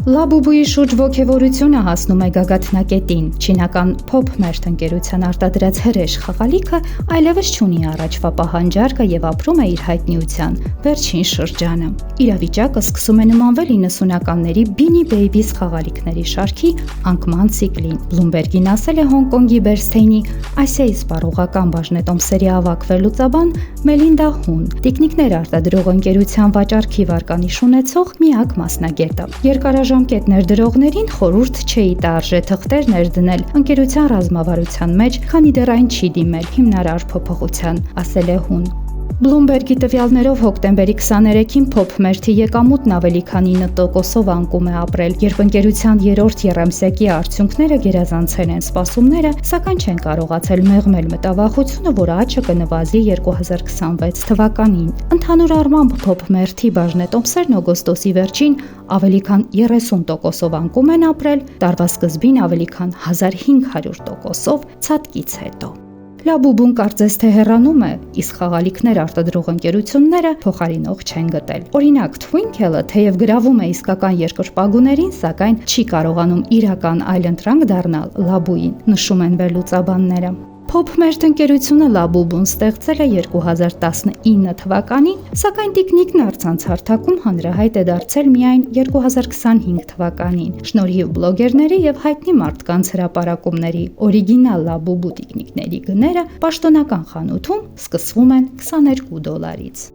Լաբուբուի շուրջ ոգևորությունը հասնում է գագաթնակետին։ Չինական Pop-Mert ընկերության արտադրած հրեշ խաղալիքը այլևս չունի առաջվա պահանջարկը եւ ապրում է իր հայտնիության վերջին շրջանը։ Իրավիճակը սկսում է նմանվել 90-ականների Beanie Babies խաղալիքների շարքի անկման ցիկլին։ Bloomberg-ին ասել է Հոնկոնգի Բերսթեյնի Ասիայի սպառողական բաժնետոմսերի ավագ վերլուծաբան Մելինդա Հուն, տիկնիկներ արտադրող ընկերության վաճառքի վարկանիշ ունեցող միակ մասնագետը։ Երկարաժամկետ ներդրողներին խորհուրդ չէի տա արժե թղթեր ներդնել ընկերության ռազմավարության մեջ, քանի դեռ այն չի դիմել հիմնարար փոփոխության, ասել է Հուն։ Bloomberg-ի տվյալներով հոկտեմբերի 23-ին Pop-Mert-ի եկամուտն ավելի քան 9%-ով անկում է ապրել, երբ ընկերության երրորդ եռամսյակի արդյունքները գերազանցել են սպասումները, սակայն չեն կարողացել մեղմել մտավախությունը, որ աճը կնվազի 2026 թվականին։ Ընդհանուր առմամբ Pop-Mert-ի բաժնետոմսերն օգոստոսի վերջին ավելի քան 30%-ով անկում են ապրել, տարվա սկզբին ավելի քան 1500%-ով ցատկից հետո։ Լաբուբուն կարծես թե հեռանում է, իսկ խաղալիքներ արտադրող ընկերությունները փոխարինող չեն գտել։ Օրինակ, Twinkle-ը թեև գրավում է իսկական երկրպագուներին, սակայն չի կարողանում իրական այլընտրանք դառնալ Լաբուին, նշում են վերլուծաբանները։ Pop-Mert ընկերությունը Լաբուբուն ստեղծել է 2019 թվականին, սակայն տիկնիկն առցանց հարթակում հանրահայտ է դարձել միայն 2025 թվականին, շնորհիվ բլոգերների եւ հայտնի մարդկանց հրապարակումների։ Օրիգինալ Լաբուբու տիկնիկների գները պաշտոնական խանութում սկսվում են $22-ից։